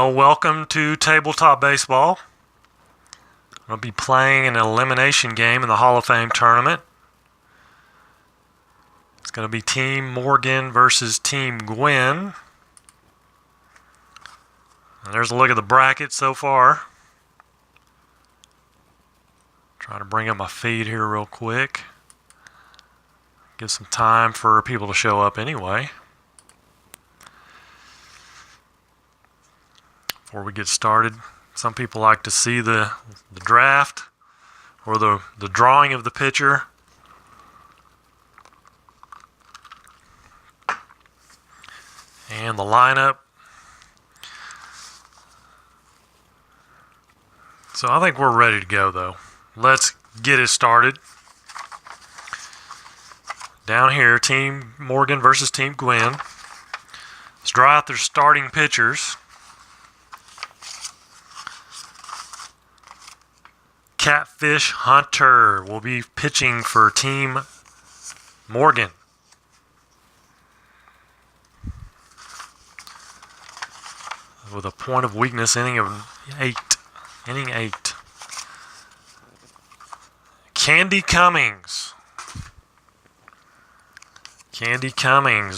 Well, welcome to Tabletop Baseball. I'll be playing an elimination game in the Hall of Fame tournament. It's going to be Team Morgan versus Team Gwynn. And there's a look at the bracket so far. Trying to bring up my feed here real quick. Give some time for people to show up anyway. Before we get started, some people like to see the draft or the drawing of the pitcher. And the lineup. So I think we're ready to go though. Let's get it started. Down here, Team Morgan versus Team Gwynn. Let's draw out their starting pitchers. Catfish Hunter will be pitching for Team Morgan. With a point of weakness, inning 8. Candy Cummings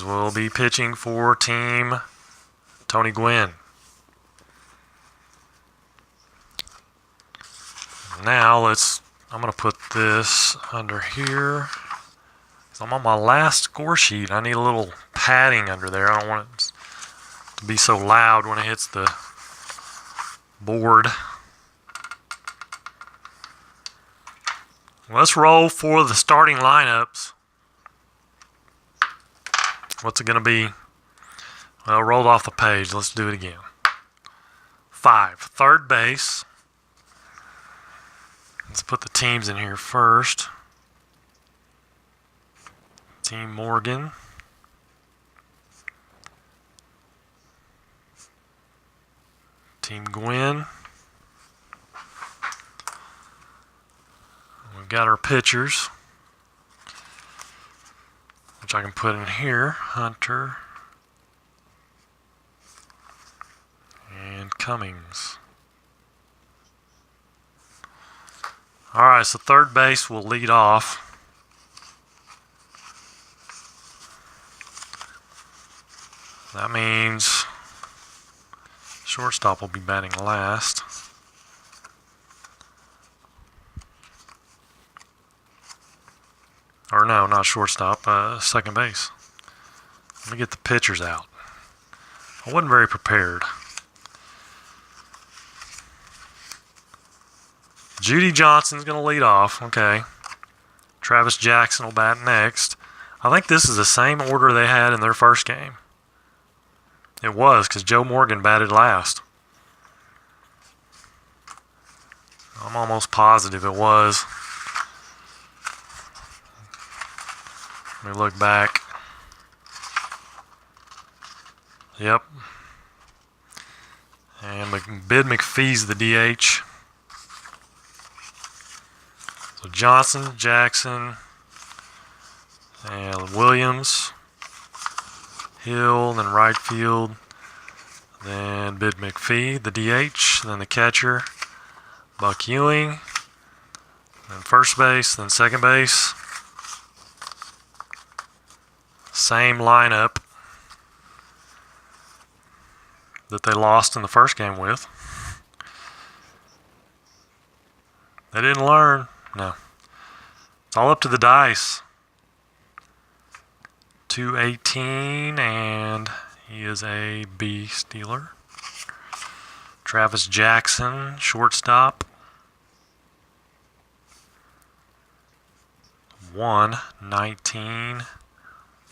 will be pitching for Team Tony Gwynn. Now I'm going to put this under here. I'm on my last score sheet. I need a little padding under there. I don't want it to be so loud when it hits the board. Let's roll for the starting lineups. What's it going to be? Well, rolled off the page. Let's do it again. 5, third base. Let's put the teams in here first. Team Morgan. Team Gwynn. We've got our pitchers, which I can put in here. Hunter and Cummings. Alright, so third base will lead off. That means shortstop will be batting last. Or no, not shortstop, second base. Let me get the pitchers out. I wasn't very prepared. Judy Johnson's going to lead off. Okay. Travis Jackson will bat next. I think this is the same order they had in their first game. It was, because Joe Morgan batted last. I'm almost positive it was. Let me look back. Yep. And Bid McPhee's the DH. So Johnson, Jackson, and Williams, Hill, then right field, then Bid McPhee, the DH, then the catcher, Buck Ewing, then first base, then second base. Same lineup that they lost in the first game with. They didn't learn. No. It's all up to the dice. 218, and he is a B stealer. Travis Jackson, shortstop. 119,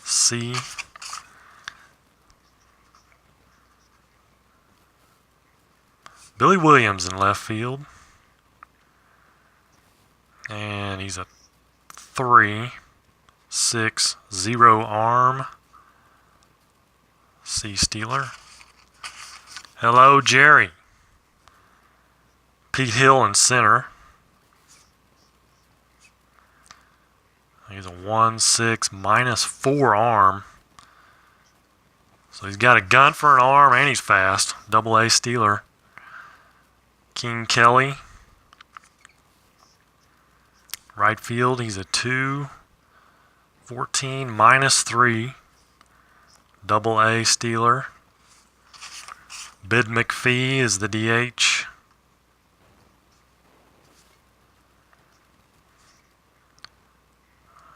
C. Billy Williams in left field. And he's a 3.60 arm. C stealer. Hello, Jerry. Pete Hill in center. He's a 1.6 -4 arm. So he's got a gun for an arm and he's fast. Double A stealer. King Kelly. Right field, he's a 2. 14 -3. Double A stealer. Bid McPhee is the DH.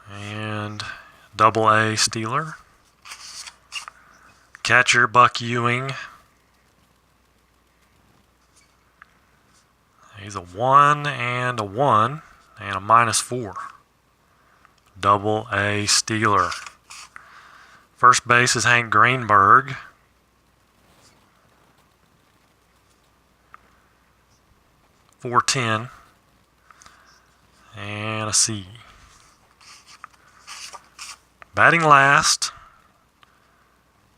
And double A stealer. Catcher Buck Ewing. He's a 1 and a 1 and a -4. Double A stealer. First base is Hank Greenberg. .410 and a C. Batting last,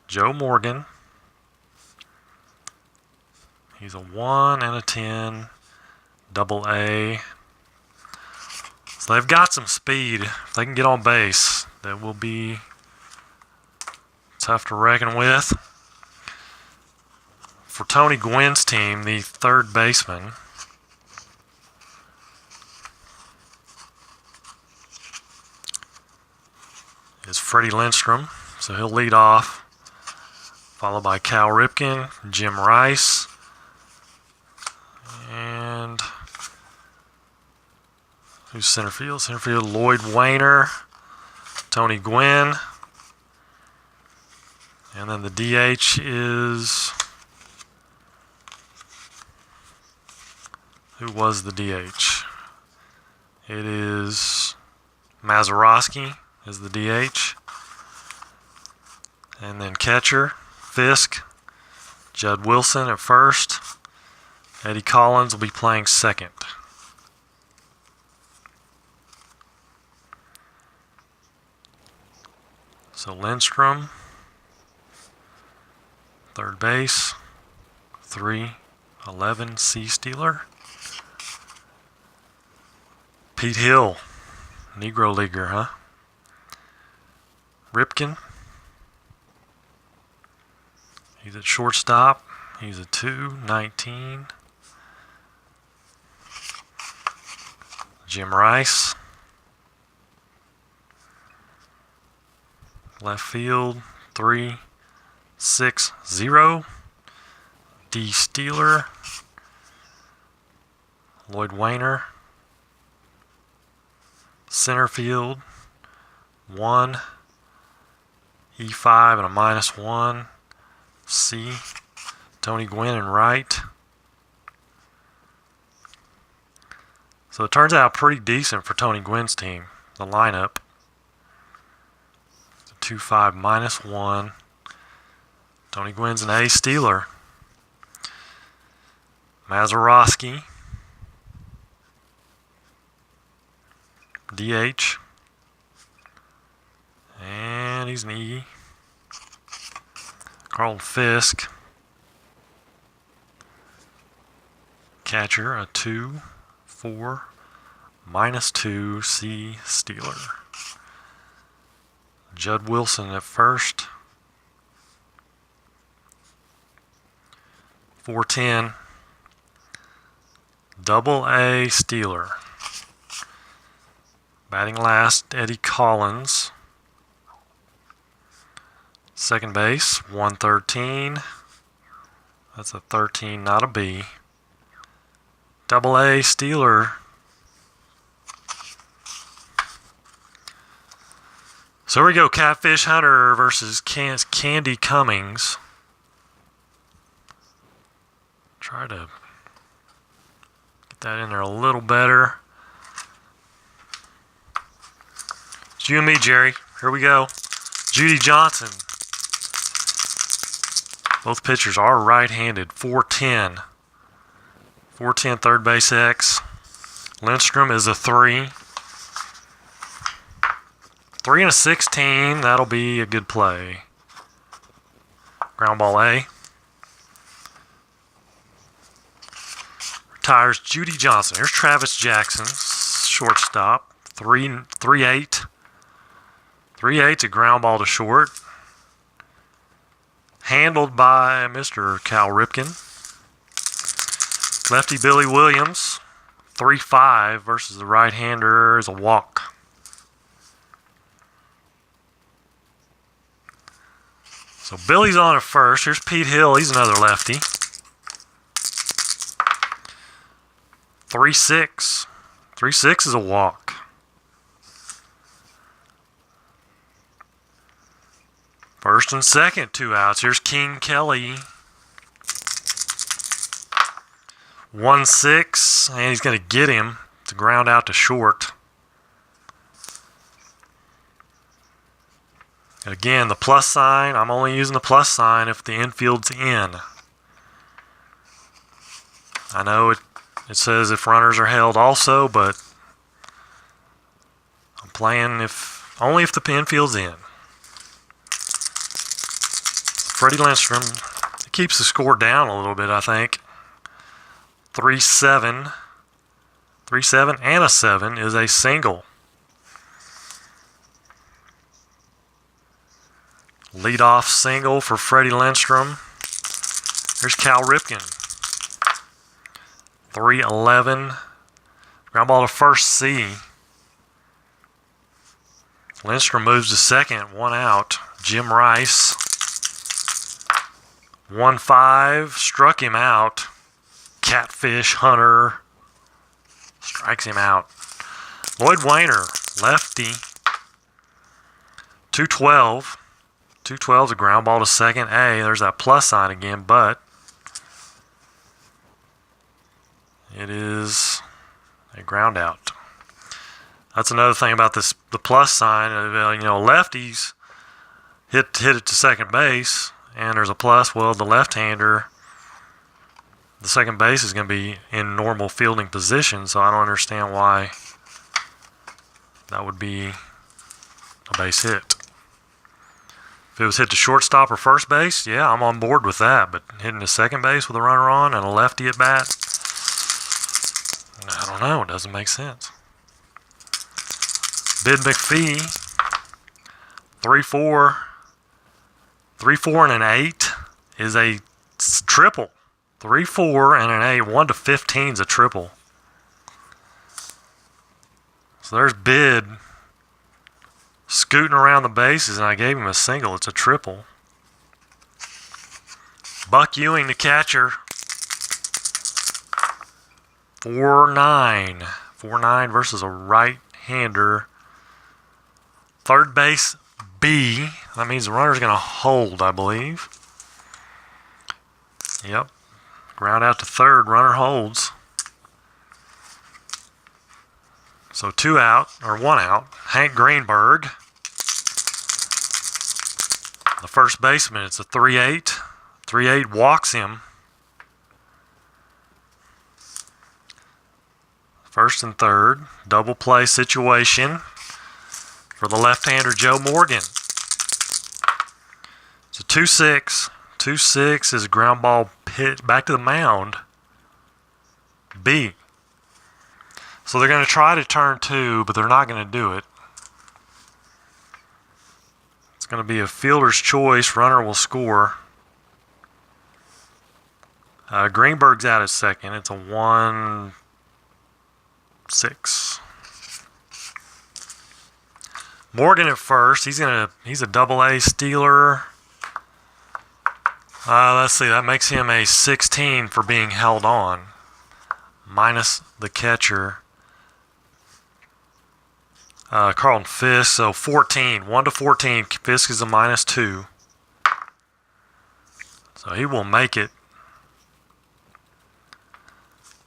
Joe Morgan. He's a 1 and a 10, double A. So they've got some speed. If they can get on base, that will be tough to reckon with. For Tony Gwynn's team, the third baseman is Freddie Lindstrom, so he'll lead off, followed by Cal Ripken, Jim Rice, and who's center field? Center field, Lloyd Wainer, Tony Gwynn, and then the DH is, who was the DH? It is Mazeroski is the DH. And then catcher, Fisk, Judd Wilson at first. Eddie Collins will be playing second. So Lindstrom, third base, 3-11 C stealer. Pete Hill, Negro Leaguer, huh? Ripken, he's at shortstop. He's a 2-19. Jim Rice, left field, 3-6-0. D Steeler, Lloyd Wainer, center field, 1, E5 and a -1. C, Tony Gwynn and right. So it turns out pretty decent for Tony Gwynn's team, the lineup. 2-5 -1. Tony Gwynn's an A stealer. Mazeroski, DH. And he's an E. Carl Fisk, catcher, a 2-4 -2 C stealer. Judd Wilson at first. 410, double A stealer. Batting last, Eddie Collins. Second base, 113. That's a 13, not a B. Double A stealer. So here we go, Catfish Hunter versus Candy Cummings. Try to get that in there a little better. It's you and me, Jerry. Here we go. Judy Johnson. Both pitchers are right-handed. 410. 410 third base X. Lindstrom is a 3. 3 and a 16. That'll be a good play. Ground ball A. Retires Judy Johnson. Here's Travis Jackson, shortstop. 3-8. 3-8's a ground ball to short. handled by Mr. Cal Ripken. Lefty Billy Williams, 3-5 versus the right-hander is a walk. So Billy's on at first. Here's Pete Hill. He's another lefty. 3-6. 3-6 is a walk. First and second, 2 outs. Here's King Kelly. 1-6, and he's going to get him to ground out to short. Again, the plus sign, I'm only using the plus sign if the infield's in. I know it says if runners are held also, but I'm playing only if the infield's in. Freddie Lindstrom, it keeps the score down a little bit, I think. 3-7. 3-7 and a 7 is a single. Leadoff single for Freddie Lindstrom. Here's Cal Ripken. 3-11. Ground ball to first C. Lindstrom moves to second, 1 out. Jim Rice. 1-5, struck him out. Catfish Hunter strikes him out. Lloyd Wainer, lefty. 2-12. 2-12 is a ground ball to second A. There's that plus sign again, but it is a ground out. That's another thing about the plus sign. Lefties hit it to second base, and there's a plus. Well, the left-hander, the second base is going to be in normal fielding position, so I don't understand why that would be a base hit. If it was hit to shortstop or first base, yeah, I'm on board with that. But hitting to second base with a runner on and a lefty at bat, I don't know. It doesn't make sense. Bid McPhee, 3-4. 3-4 and an 8 is a triple. 3-4 and an 8. 1 to 15 is a triple. So there's Bid scooting around the bases, and I gave him a single. It's a triple. Buck Ewing, the catcher. 4-9. 4-9 versus a right-hander. Third base, B. That means the runner's going to hold, I believe. Yep. Ground out to third. Runner holds. So 2 out, or 1 out. Hank Greenberg. The first baseman, it's a 3-8. 3-8 walks him. First and third. Double play situation for the left-hander Joe Morgan. It's a 2-6. 2-6 is a ground ball hit back to the mound. B. So they're going to try to turn 2, but they're not going to do it. It's going to be a fielder's choice. Runner will score. Greenberg's out at second. It's a 1-6. Morgan at first. He's a double-A stealer. Let's see. That makes him a 16 for being held on, minus the catcher, Carlton Fisk. So 14. 1 to 14. Fisk is a -2. So he will make it.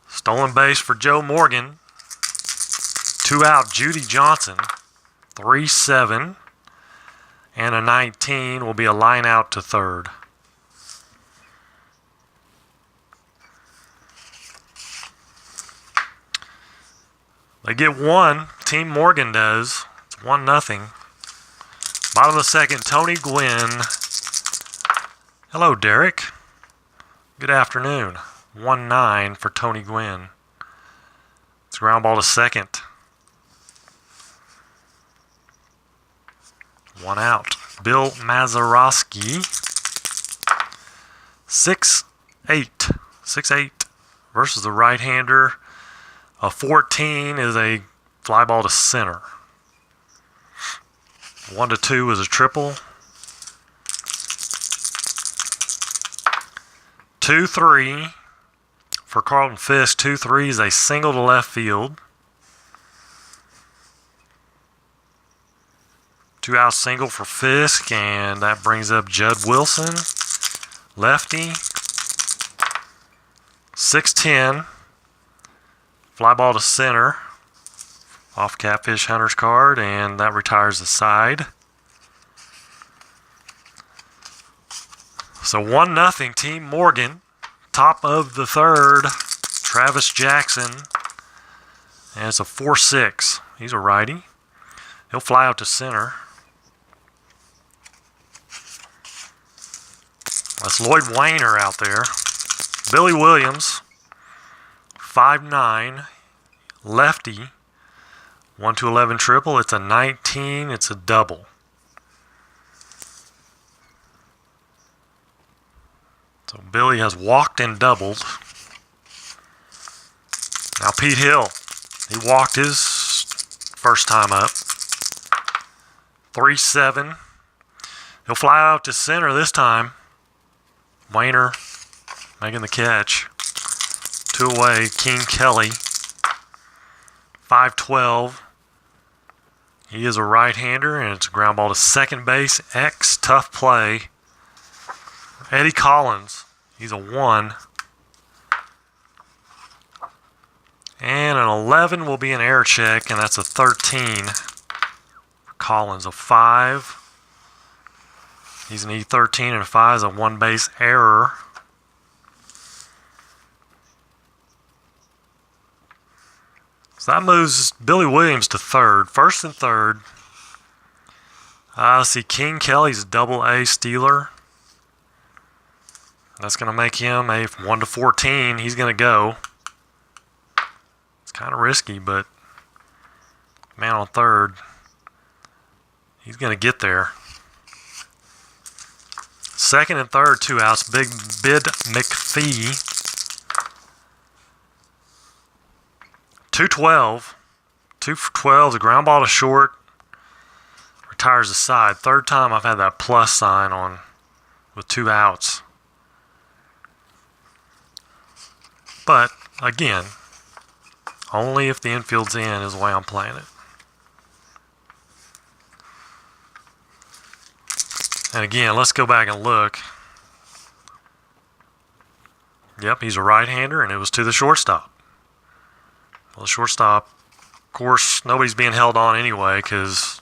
Stolen base for Joe Morgan. 2 out, Judy Johnson. 3-7. And a 19 will be a line out to third. They get 1. Team Morgan does. It's 1-0. Bottom of the second, Tony Gwynn. Hello, Derek. Good afternoon. 1-9 for Tony Gwynn. It's ground ball to second. 1 out. Bill Mazeroski. 6-8. 6-8 versus the right-hander. A 14 is a fly ball to center. 1-2 is a triple. 2-3 for Carlton Fisk. 2-3 is a single to left field. 2-out single for Fisk, and that brings up Judd Wilson, lefty. 6-10, fly ball to center, off Catfish Hunter's card, and that retires the side. So 1-0, Team Morgan. Top of the third, Travis Jackson, and it's a 4-6. He's a righty. He'll fly out to center. That's Lloyd Weiner out there. Billy Williams, 5'9", lefty, 1-11 triple. It's a 19. It's a double. So Billy has walked and doubled. Now Pete Hill, he walked his first time up. 3-7. He'll fly out to center this time. Weiner making the catch. 2 away, King Kelly. 5-12. He is a right-hander, and it's a ground ball to second base. X, tough play. Eddie Collins, he's a 1. And an 11 will be an air check, and that's a 13. Collins, a 5. He's an E13, and a 5 is a 1-base error. So that moves Billy Williams to third. First and third. I see King Kelly's a double-A stealer. That's going to make him a 1-14. He's going to go. It's kind of risky, but man on third, he's going to get there. Second and third, 2 outs. Big Bid McPhee. 2-12. 2 for 12. The ground ball to short. Retires the side. Third time I've had that plus sign on with 2 outs. But, again, only if the infield's in is the way I'm playing it. And again, let's go back and look. Yep, he's a right-hander, and it was to the shortstop. Well, the shortstop, of course, nobody's being held on anyway because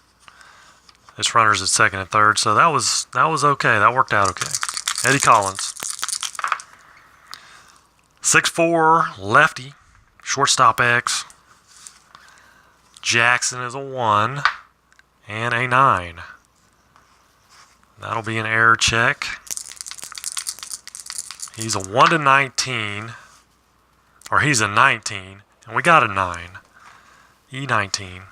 this runner's at second and third, so that was okay. That worked out okay. Eddie Collins. 6'4", lefty, shortstop X. Jackson is a 1 and a 9. That'll be an error check. He's a 1-19, or he's a 19, and we got a 9. E19.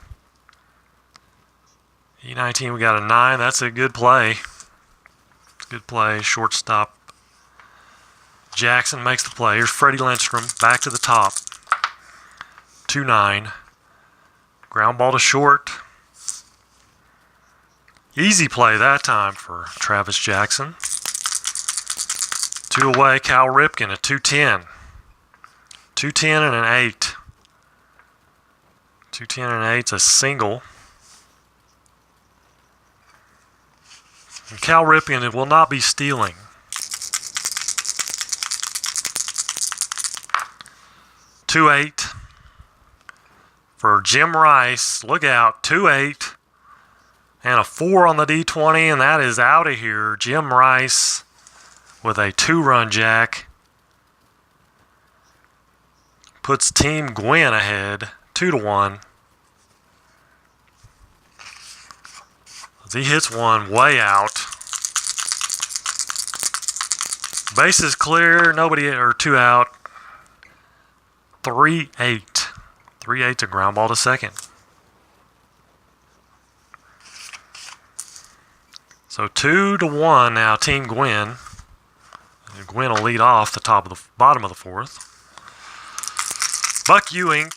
E19, we got a 9. That's a good play. It's a good play. Shortstop Jackson makes the play. Here's Freddie Lindstrom back to the top. 2-9. Ground ball to short. Easy play that time for Travis Jackson. 2 away, Cal Ripken, a 2-10. 2-10 and an 8. 2-10 and an 8's a single. And Cal Ripken will not be stealing. 2-8 for Jim Rice. Look out, 2-8 and a 4 on the D20, and that is out of here. Jim Rice with a 2-run jack puts Team Gwynn ahead 2-1. He hits one way out. Bases clear, nobody, or 2 out. 3-8. 3-8's a ground ball to second. So 2-1 now, Team Gwynn. Gwynn will lead off the bottom of the fourth. Buck Ewing,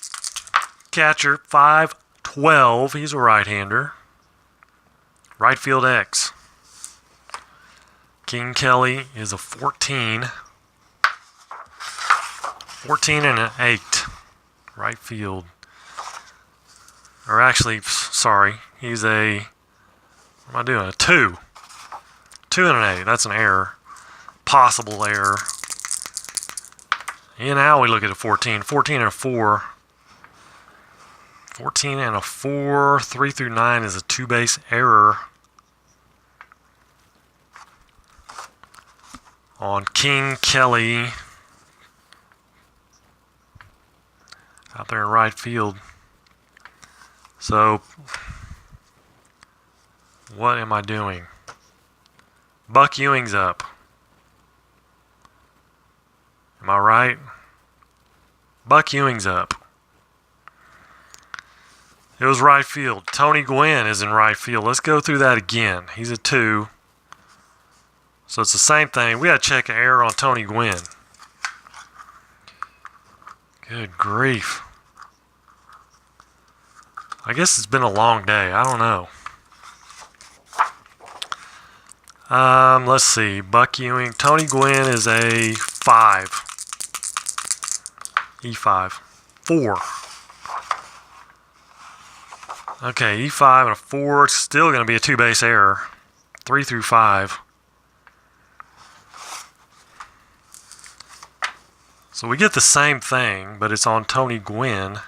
catcher, 5'12". He's a right-hander. Right field X. King Kelly is a 14. 14 and an 8. Right field. Or actually, sorry, he's a, what am I doing? A 2. 2 and an 8. That's an error. Possible error. And now we look at a 14. 14 and a 4. 14 and a 4. 3 through 9 is a 2-base error on King Kelly out there in right field. So, what am I doing? Buck Ewing's up. Am I right? Buck Ewing's up. It was right field. Tony Gwynn is in right field. Let's go through that again. He's a 2. So it's the same thing. We got to check an error on Tony Gwynn. Good grief. I guess it's been a long day. I don't know. Let's see. Buck Ewing. Tony Gwynn is a 5. E5. 4. Okay, E5 and a 4. It's still going to be a 2-base error. 3 through 5. So we get the same thing, but it's on Tony Gwynn.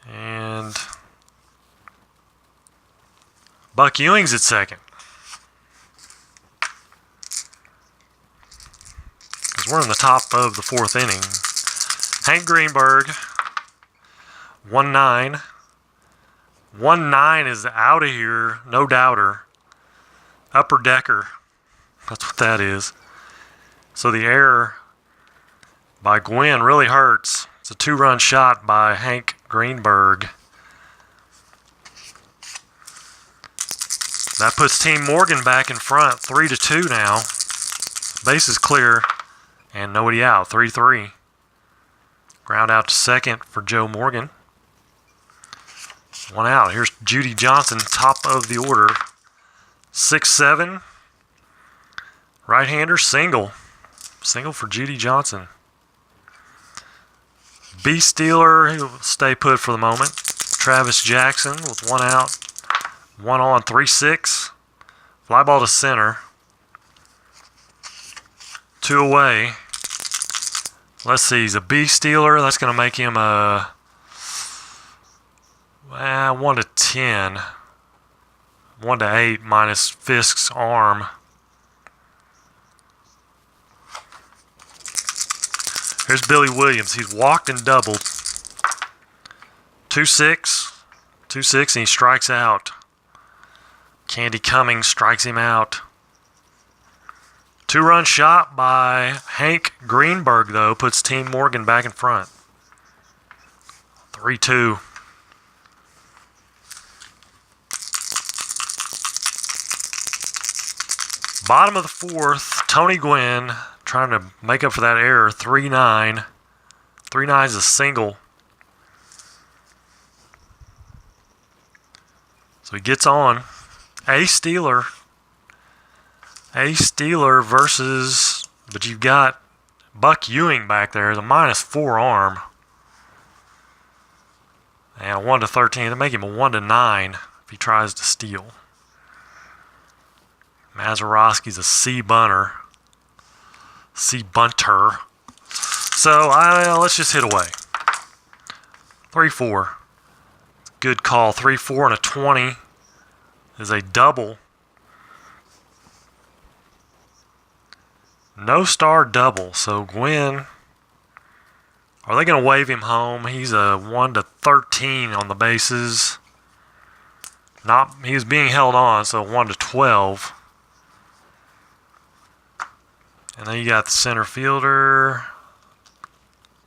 And Buck Ewing's at second. Because we're in the top of the fourth inning. Hank Greenberg, 1-9. 1-9 is out of here, no doubter. Upper decker. That's what that is. So the error by Gwynn really hurts. It's a 2-run shot by Hank Greenberg. That puts Team Morgan back in front, 3-2 now. Base is clear, and nobody out, 3-3. Ground out to second for Joe Morgan. 1 out. Here's Judy Johnson, top of the order. 6-7. Right-hander, single. Single for Judy Johnson. B. Steeler, he'll stay put for the moment. Travis Jackson with 1 out. 1 on, 3-6. Fly ball to center. 2 away. Let's see, he's a B. Steeler. That's going to make him a 1-10. 1-8 minus Fisk's arm. Here's Billy Williams. He's walked and doubled. 2-6. 2-6, and he strikes out. Candy Cummings strikes him out. 2-run shot by Hank Greenberg, though, puts Team Morgan back in front. 3-2. Bottom of the fourth, Tony Gwynn trying to make up for that error. 3-9. 3-9 is a single. So he gets on. A. Steeler versus, but you've got Buck Ewing back there, the -4 arm. And a 1-13. They make him a 1-9 if he tries to steal. Mazeroski's a C bunter. So let's just hit away. 3-4. Good call. 3-4 and a 20 is a double. No star double. So Gwynn, are they going to wave him home? He's a 1-13 on the bases. He was being held on, so 1-12. And then you got the center fielder,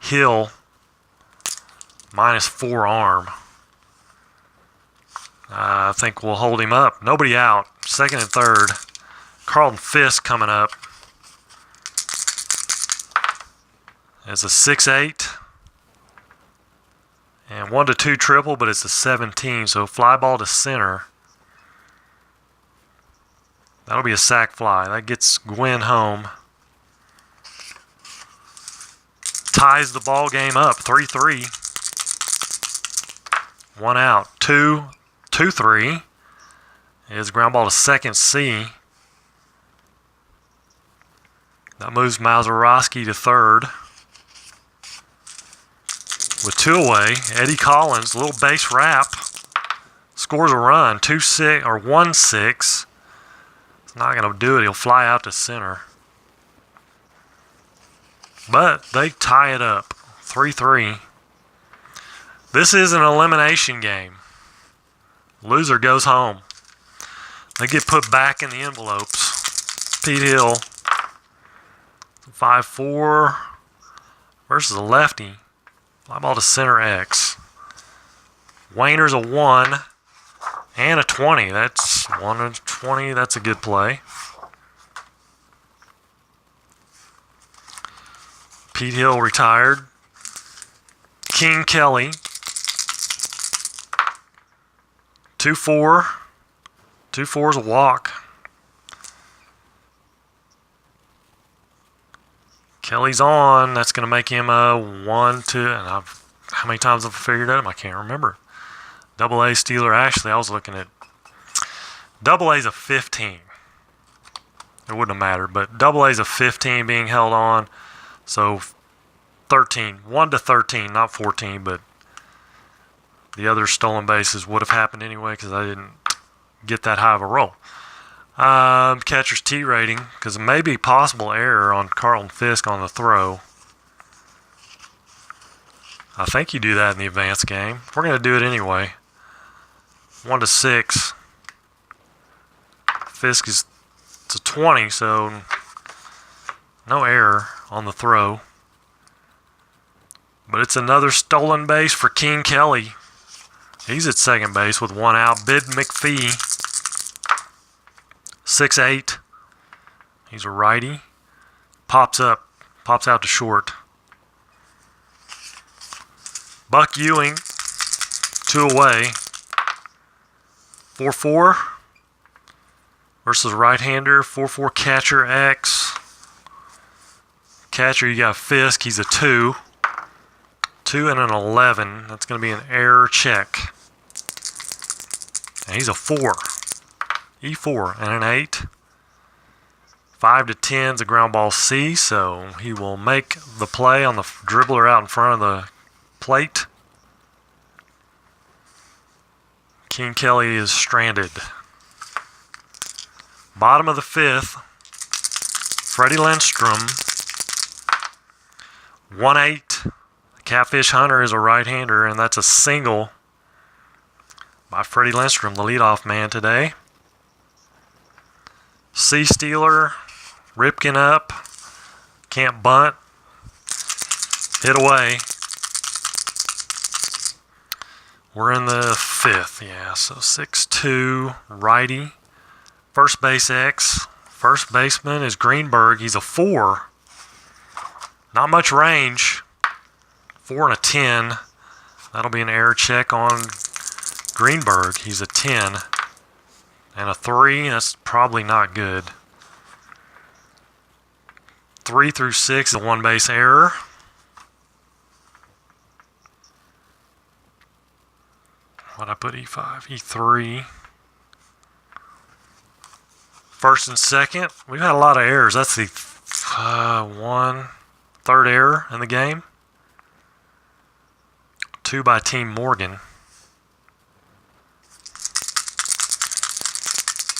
Hill, -4 arm. I think we'll hold him up. Nobody out. Second and third. Carlton Fisk coming up. It's a 6-8. And 1-2 triple, but it's a 17, so fly ball to center. That'll be a sac fly. That gets Gwynn home. Ties the ball game up, 3-3. 1 out. 2-3 is ground ball to second C. That moves Mazeroski to third. With 2 away, Eddie Collins, little base wrap, scores a run, 2-6 or 1-6. It's not going to do it. He'll fly out to center. But they tie it up, 3-3. This is an elimination game. Loser goes home. They get put back in the envelopes. Pete Hill, 5-4 versus a lefty. Fly ball to center X. Wayner's a 1 and a 20. That's 1 and 20. That's a good play. Pete Hill retired. King Kelly. 2-4. 2-4 is a walk. Kelly's on. That's going to make him a 1-2. And how many times have I figured out? I can't remember. Double A Steeler. Actually, I was looking at Double A's a 15. It wouldn't have mattered, but Double A's a 15 being held on. So 13, 1-13, not 14, but the other stolen bases would have happened anyway because I didn't get that high of a roll. Catcher's T rating, because it may be possible error on Carlton Fisk on the throw. I think you do that in the advanced game. We're going to do it anyway. 1-6. Fisk is it's a 20, so no error on the throw. But it's another stolen base for King Kelly. He's at second base with 1 out. Bid McPhee, 6'8". He's a righty. Pops out to short. Buck Ewing, 2 away. 4-4 versus right-hander. 4-4 catcher X. Catcher, you got Fisk. He's a 2. 2 and an 11. That's going to be an error check. And he's a 4. E4 and an 8. 5-10 is a ground ball C, so he will make the play on the dribbler out in front of the plate. King Kelly is stranded. Bottom of the 5th, Freddie Lindstrom, 1-8. Catfish Hunter is a right-hander, and that's a single by Freddie Lindstrom, the leadoff man today. C Steeler, Ripken up, can't bunt, hit away. We're in the 5th, yeah, so 6-2, righty. First base X, first baseman is Greenberg, he's a 4. Not much range, 4 and a 10. That'll be an error check on Greenberg, he's a 10. And a 3, that's probably not good. 3 through 6 is a 1 base error. What'd I put? E5, E3. First and second, we've had a lot of errors. That's the third error in the game. 2 by Team Morgan.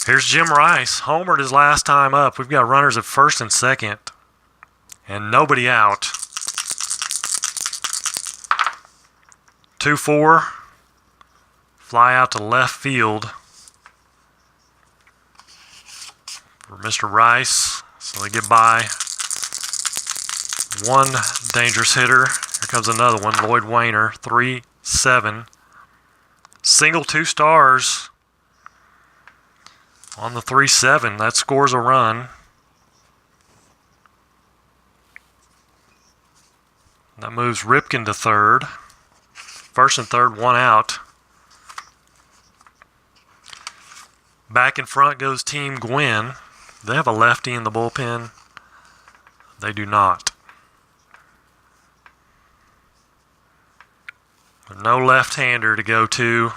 Here's Jim Rice, homered his last time up. We've got runners at first and second, and nobody out. 2-4, fly out to left field for Mr. Rice, so they get by. 1 dangerous hitter. Here comes another one, Lloyd Wayner, 3-7. Single 2 stars. On the 3-7, that scores a run. That moves Ripken to third. First and third, one out. Back in front goes Team Gwynn. They have a lefty in the bullpen. They do not. No left-hander to go to.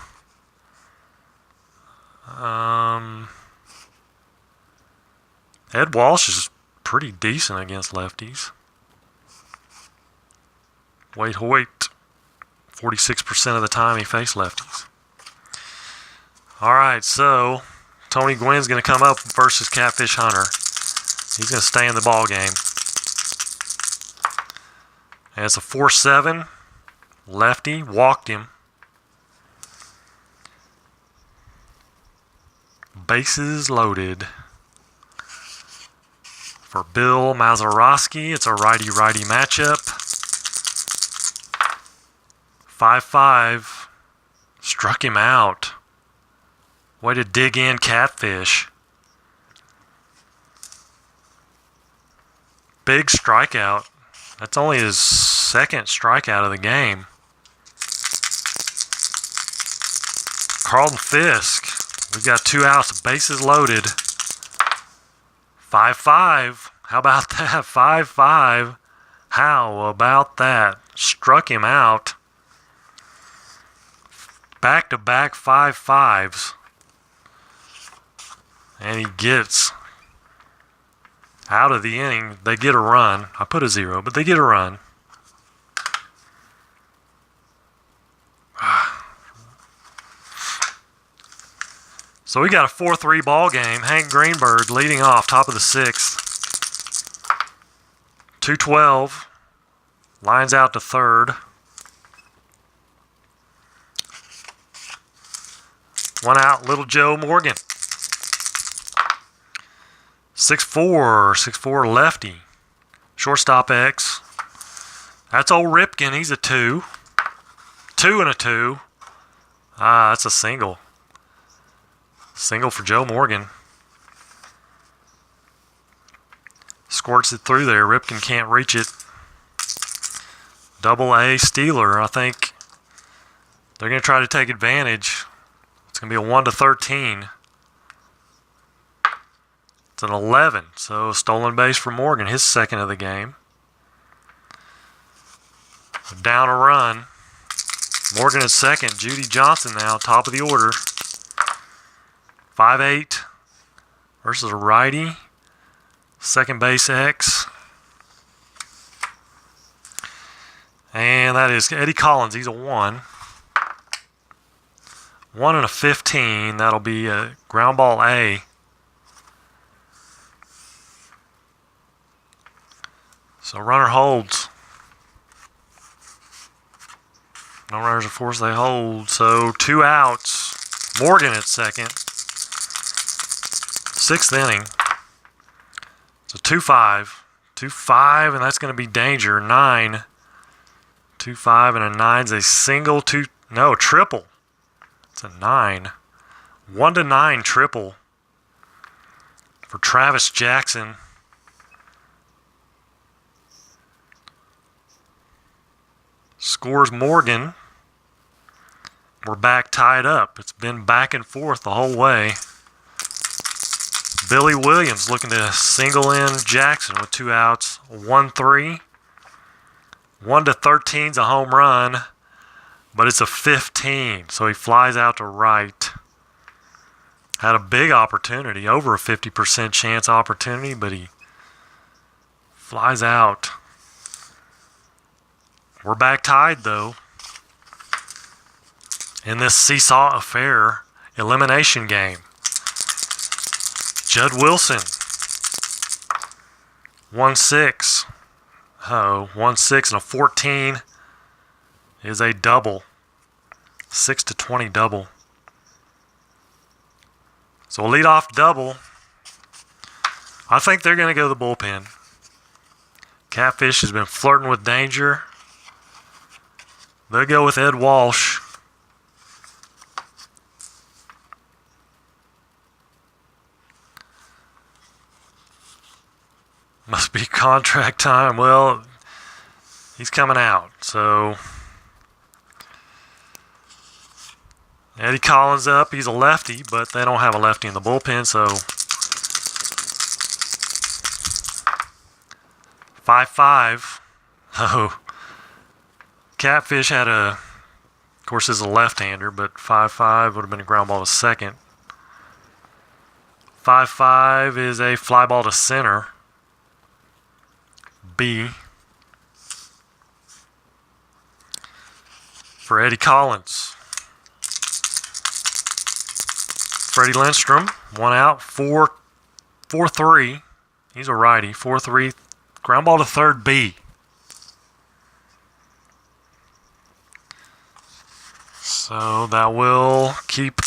Ed Walsh is pretty decent against lefties. Wait, 46% of the time he faced lefties. All right, so Tony Gwynn's going to come up versus Catfish Hunter. He's going to stay in the ball game. And it's a 4-7. Lefty walked him. Bases loaded. For Bill Mazeroski, it's a righty-righty matchup. 5-5. Struck him out. Way to dig in, Catfish. Big strikeout. That's only his second strikeout of the game. Carlton Fisk. We've got 2 outs, bases loaded. 5-5. How about that? 5-5. How about that? Struck him out. Back-to-back 5-5s. And he gets out of the inning. They get a run. I put a 0, but they get a run. So we got a 4-3 ball game. Hank Greenberg leading off, top of the 6th. 2-12. Lines out to third. 1 out, Little Joe Morgan. 6'4", lefty. Shortstop X. That's old Ripken. He's a 2. 2 and a 2. That's a single. Single for Joe Morgan. Squirts it through there. Ripken can't reach it. Double-A Steeler. I think they're going to try to take advantage. It's going to be a 1-13. It's an 11. So stolen base for Morgan. His second of the game. Down a run. Morgan at second. Judy Johnson now, top of the order. 5'8" versus a righty. Second base X. And that is Eddie Collins. He's a 1. 1 and a 15. That'll be a ground ball A. So runner holds. No runners, of course, they hold. So 2 outs. Morgan at second. 6th inning. So 2-5. 2-5, and that's going to be danger. 9. 2-5 and a 9's a single. Triple. It's a 9. 1-9 triple for Travis Jackson. Scores Morgan. We're back tied up. It's been back and forth the whole way. Billy Williams looking to single in Jackson with 2 outs. 1-3. 1-13's a home run, but it's a 15. So he flies out to right. Had a big opportunity, over a 50% chance opportunity, but he flies out. We're back tied, though, in this seesaw affair elimination game. Judd Wilson, 1-6. 1-6 and a 14 is a double. 6-20 double. So a leadoff double. I think they're going to go to the bullpen. Catfish has been flirting with danger. They'll go with Ed Walsh. Must be contract time. Well, He's coming out. So Eddie Collins up. He's a lefty, but they don't have a lefty in the bullpen, so 5-5. Oh, Catfish had of course, is a left-hander, but 5-5 would have been a ground ball to second. 5-5 is a fly ball to center. B. For Eddie Collins. Freddie Lindstrom, 1 out, 4-3. He's a righty, 4-3. Ground ball to third, B. So that will keep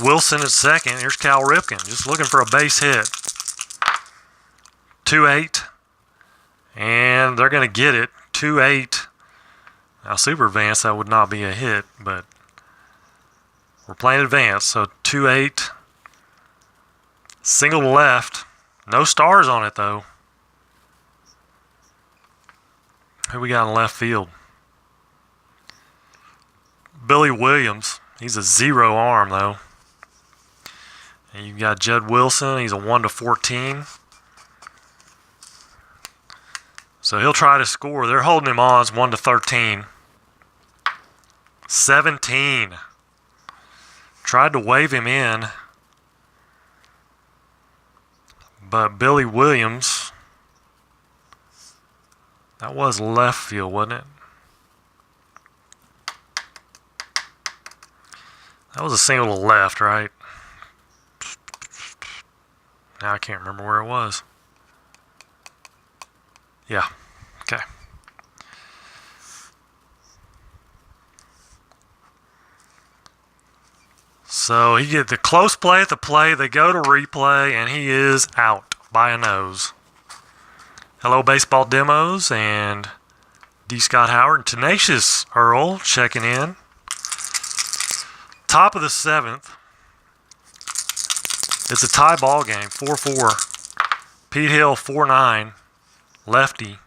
Wilson at second. Here's Cal Ripken, just looking for a base hit. 2-8. And they're going to get it. 2-8. Now, Super Advance, that would not be a hit, but we're playing advance. So 2-8. Single to left. No stars on it, though. Who we got in left field? Billy Williams. He's a 0 arm, though. And you've got Judd Wilson. He's a 1-14. So he'll try to score. They're holding him on. It's 1-13. 17. Tried to wave him in. But Billy Williams, that was left field, wasn't it? That was a single to left, right? Now I can't remember where it was. Yeah, okay. So he get the close play at the play. They go to replay, and he is out by a nose. Hello, Baseball Demos, and D. Scott Howard and Tenacious Earl checking in. Top of the 7th. It's a tie ball game, 4-4. Pete Hill, 4-9. Lefty.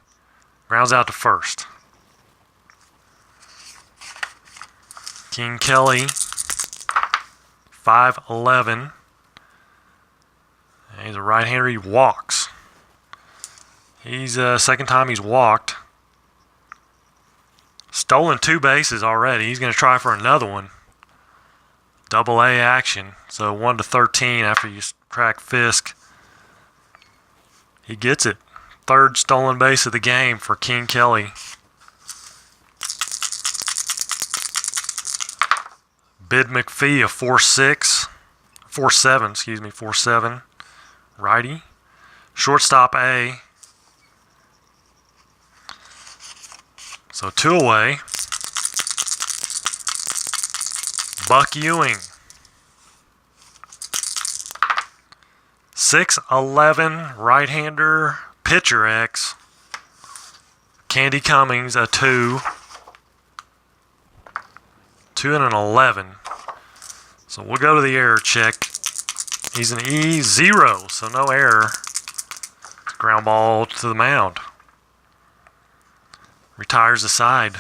Rounds out to first. King Kelly, 5'11". He's a right-hander. He walks. He's second time he's walked. Stolen 2 bases already. He's going to try for another one. Double-A action. So 1-13 after you track Fisk. He gets it. 3rd stolen base of the game for King Kelly. Bid McPhee, a 4-7, righty. Shortstop A. So 2 away. Buck Ewing. 6'11", right-hander, pitcher X. Candy Cummings, a 2. 2 and an 11. So we'll go to the error check. He's an E0, so no error. Ground ball to the mound. Retires the side.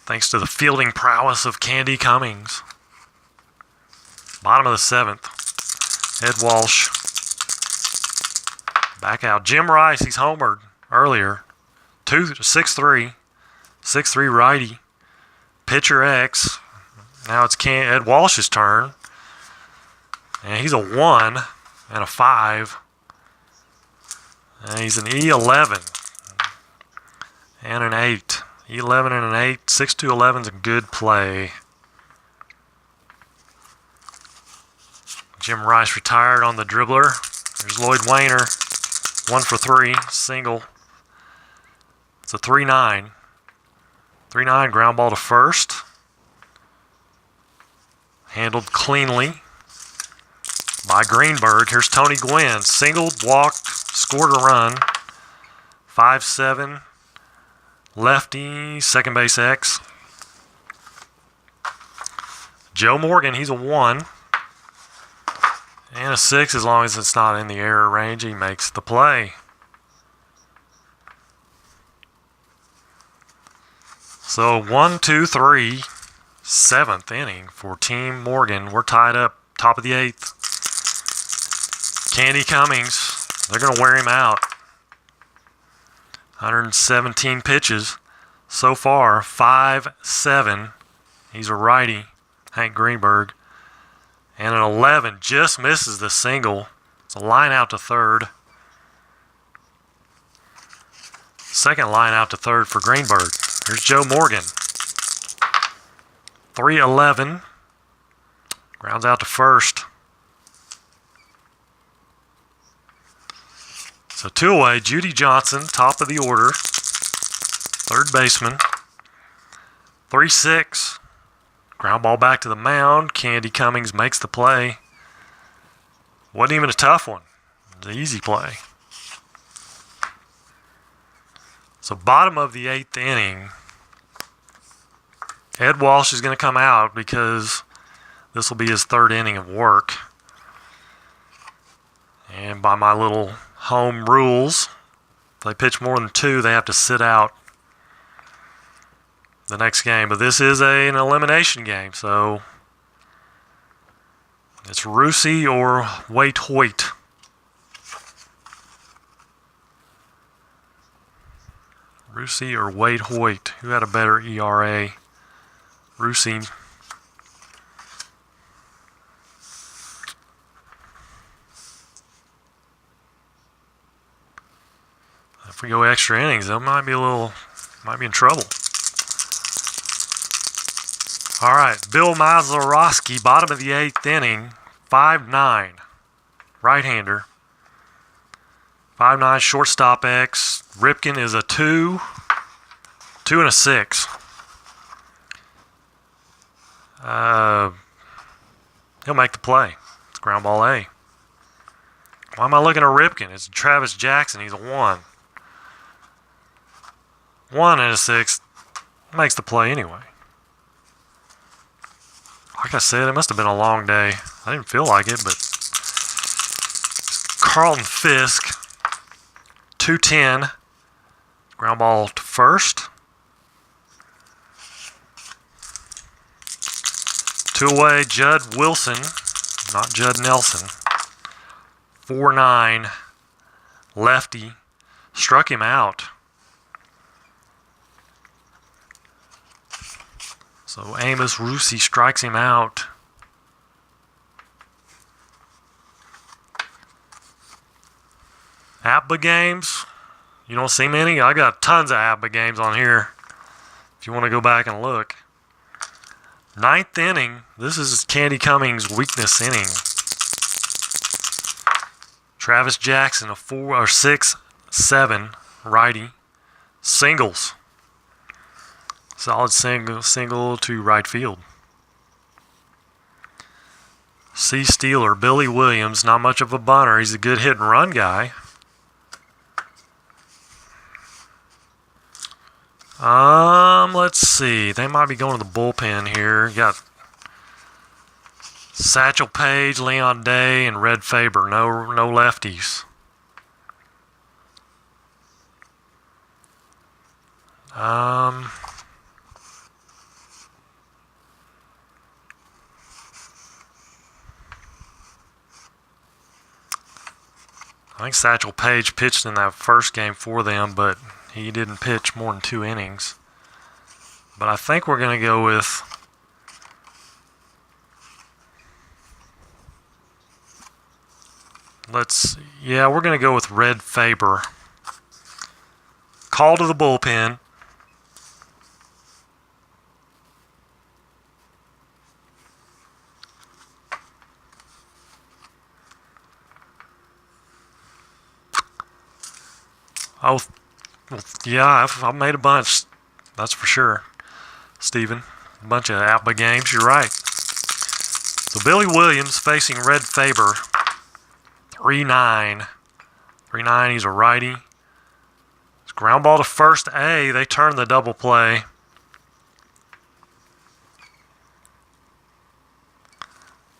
Thanks to the fielding prowess of Candy Cummings. Bottom of the 7th. Ed Walsh. Back out. Jim Rice, he's homered earlier. 6'3". 6'3" righty. Pitcher X. Now it's Ed Walsh's turn. And he's a 1 and a 5. And he's an E11 and an 8. E11 and an 8. 6-2-11's a good play. Jim Rice retired on the dribbler. There's Lloyd Wayner. 1 for 3. Single. It's a 3-9. 3-9 ground ball to first. Handled cleanly by Greenberg. Here's Tony Gwynn. Singled, walked, scored a run. 5'7". Lefty, second base X. Joe Morgan, he's a 1. And a 6 as long as it's not in the error range. He makes the play. So 1, 2, 3, 7th inning for Team Morgan. We're tied up, top of the 8th. Candy Cummings, they're going to wear him out. 117 pitches so far, 5-7. He's a righty, Hank Greenberg. And an 11 just misses the single. It's a line out to third. Second line out to third for Greenberg. Here's Joe Morgan. 3-11. Grounds out to first. So 2 away. Judy Johnson, top of the order. Third baseman. 3-6. Ground ball back to the mound. Candy Cummings makes the play. Wasn't even a tough one. It was an easy play. So bottom of the 8th inning, Ed Walsh is going to come out because this will be his 3rd inning of work. And by my little home rules, if they pitch more than 2, they have to sit out the next game. But this is an elimination game, so it's Rusey or Waite Hoyt. Rusey or Waite Hoyt. Who had a better ERA? Rusey. If we go extra innings, they might be in trouble. All right, Bill Mazeroski, bottom of the 8th inning, 5'9", right-hander. 5'9", shortstop X. Ripken is a 2, 2 and a 6. He'll make the play. It's ground ball A. Why am I looking at Ripken? It's Travis Jackson. He's a 1. 1 and a 6. Makes the play anyway. Like I said, it must have been a long day. I didn't feel like it, but Carlton Fisk, 210. Ground ball to first. 2 away, Judd Wilson, not Judd Nelson. 4'9", lefty. Struck him out. So Amos Rusey strikes him out. APBA games. You don't see many? I got tons of APBA games on here if you want to go back and look. 9th inning. This is Candy Cummings' weakness inning. Travis Jackson, a 6-7 righty. Singles. Solid single to right field. C. Steeler, Billy Williams, not much of a bunter. He's a good hit and run guy. Let's see. They might be going to the bullpen here. You got Satchel Paige, Leon Day, and Red Faber. No lefties. I think Satchel Paige pitched in that first game for them, but he didn't pitch more than 2 innings. But I think we're going to go with we're going to go with Red Faber. Call to the bullpen. Oh, yeah, I've made a bunch. That's for sure, Steven. A bunch of APBA games. You're right. So Billy Williams facing Red Faber. 3-9. 3-9, he's a righty. It's ground ball to first A. They turn the double play.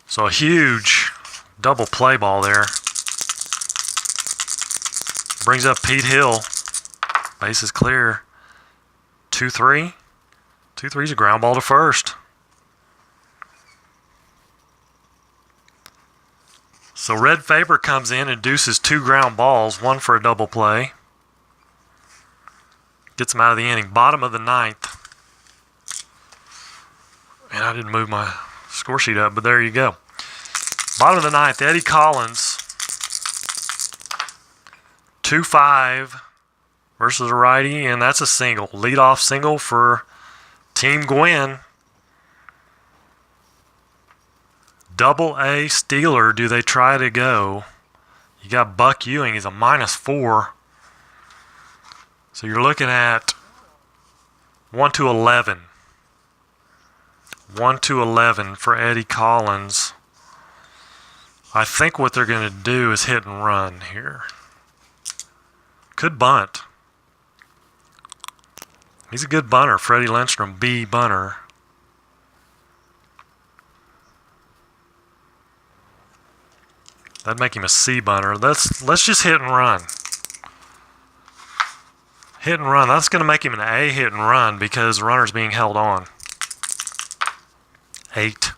So a huge double play ball there. Brings up Pete Hill. Base is clear. 2-3. 2-3's a ground ball to first. So Red Faber comes in and deuces 2 ground balls, 1 for a double play. Gets him out of the inning. Bottom of the 9th. And I didn't move my score sheet up, but there you go. Bottom of the 9th, Eddie Collins. 2-5 versus a righty, and that's a single. Leadoff single for Team Gwynn. Double A stealer, do they try to go? You got Buck Ewing, he's a -4. So you're looking at 1-11. 1-11 for Eddie Collins. I think what they're going to do is hit and run here. Could bunt. He's a good bunter, Freddie Lindstrom, B bunter. That'd make him a C bunter. Let's just hit and run. Hit and run. That's going to make him an A hit and run because the runner's being held on. 8.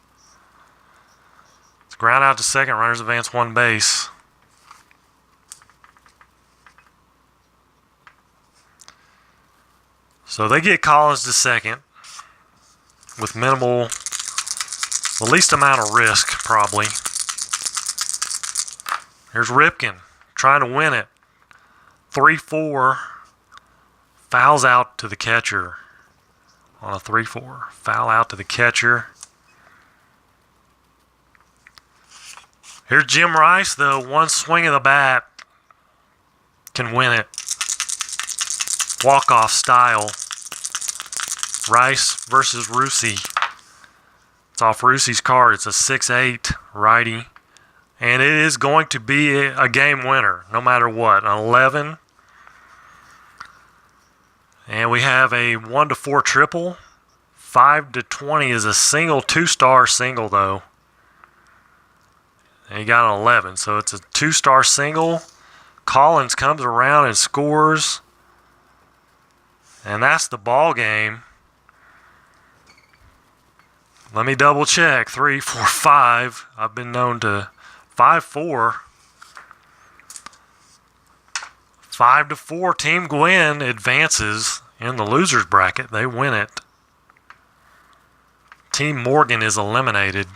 It's ground out to second. Runners advance 1 base. So they get Collins to second with minimal, the least amount of risk probably. Here's Ripken trying to win it. 3-4. Fouls out to the catcher on a 3-4. Foul out to the catcher. Here's Jim Rice, though. One swing of the bat can win it. Walk-off style. Rice versus Rusi. It's off Rusi's card. It's a 6-8 righty. And it is going to be a game winner, no matter what. An 11. And we have a 1-4 triple. 5-20 is a single, 2-star single, though. And he got an 11. So it's a 2-star single. Collins comes around and scores. And that's the ball game. Let me double check. 3, 4, 5. I've been known to 5-4. 5-4. Team Gwynn advances in the loser's bracket. They win it. Team Morgan is eliminated.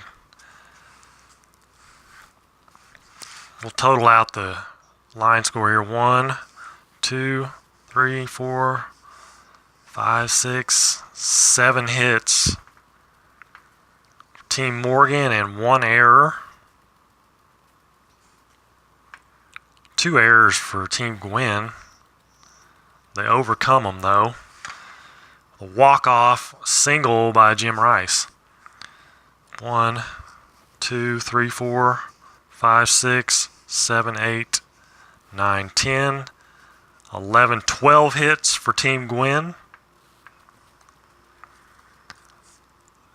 We'll total out the line score here. 1, 2, 3, 4, 5, 6, 7 hits. Team Morgan and 1 error. 2 errors for Team Gwynn. They overcome them, though. A walk-off single by Jim Rice. 1, 2, 3, 4, 5, 6, 7, 8, 9, 10, 11, 12 hits for Team Gwynn.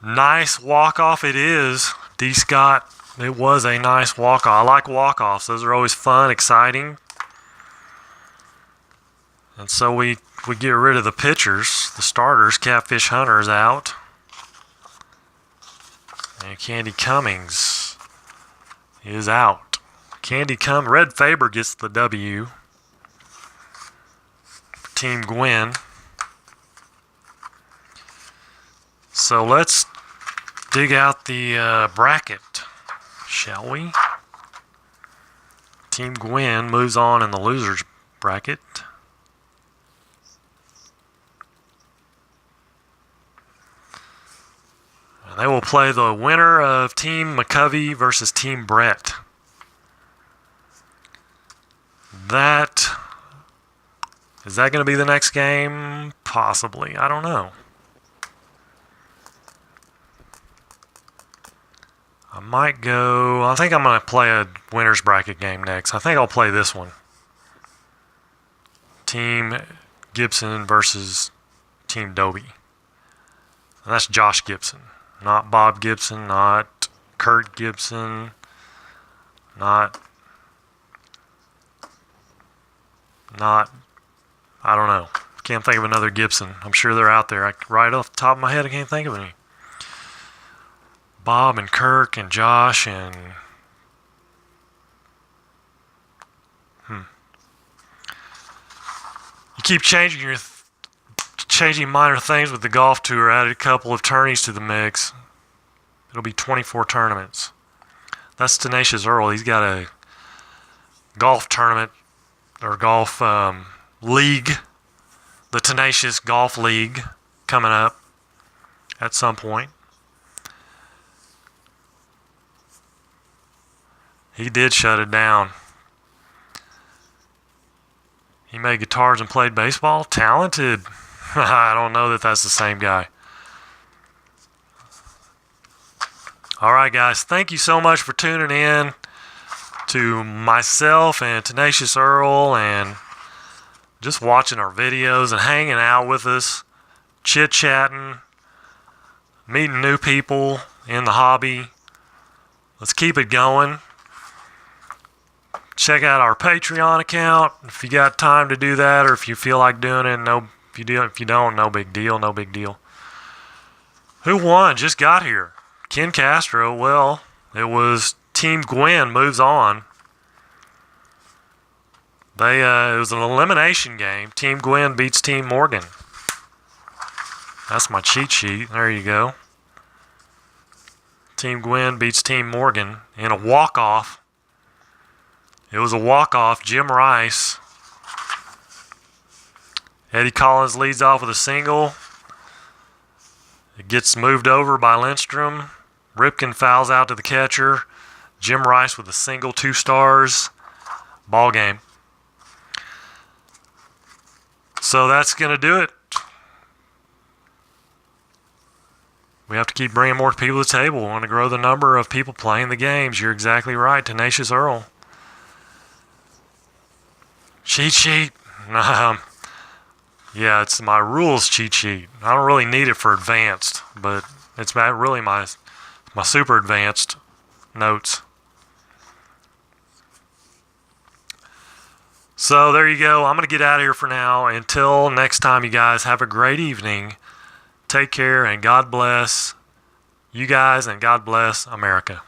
Nice walk-off it is, D. Scott. It was a nice walk-off. I like walk-offs. Those are always fun, exciting. And so we get rid of the pitchers. The starters, Catfish Hunter is out. And Candy Cummings is out. Red Faber gets the W. Team Gwynn. So let's dig out the bracket, shall we? Team Gwynn moves on in the loser's bracket. And they will play the winner of Team McCovey versus Team Brett. Is that going to be the next game? Possibly. I don't know. I think I'm going to play a winner's bracket game next. I think I'll play this one. Team Gibson versus Team Doby. And that's Josh Gibson. Not Bob Gibson, not Kurt Gibson, not, I don't know. Can't think of another Gibson. I'm sure they're out there. Right off the top of my head, I can't think of any. Bob and Kirk and Josh and... You keep changing minor things with the golf tour. Added a couple of tourneys to the mix. It'll be 24 tournaments. That's Tenacious Earl. He's got a golf tournament or golf league, the Tenacious Golf League, coming up at some point. He did shut it down. He made guitars and played baseball. Talented. I don't know that that's the same guy. All right, guys. Thank you so much for tuning in to myself and Tenacious Earl and just watching our videos and hanging out with us, chit-chatting, meeting new people in the hobby. Let's keep it going. Check out our Patreon account if you got time to do that, or if you feel like doing it. If you don't, no big deal, no big deal. Who won? Just got here. Ken Castro. Well, it was Team Gwynn moves on. It was an elimination game. Team Gwynn beats Team Morgan. That's my cheat sheet. There you go. Team Gwynn beats Team Morgan in a walk-off. It was a walk-off. Jim Rice. Eddie Collins leads off with a single. It gets moved over by Lindstrom. Ripken fouls out to the catcher. Jim Rice with a single, 2 stars. Ball game. So that's going to do it. We have to keep bringing more people to the table. We want to grow the number of people playing the games. You're exactly right, Tenacious Earl. Cheat sheet. Yeah, it's my rules cheat sheet. I don't really need it for advanced, but it's really my super advanced notes. So there you go. I'm going to get out of here for now. Until next time, you guys, have a great evening. Take care, and God bless you guys, and God bless America.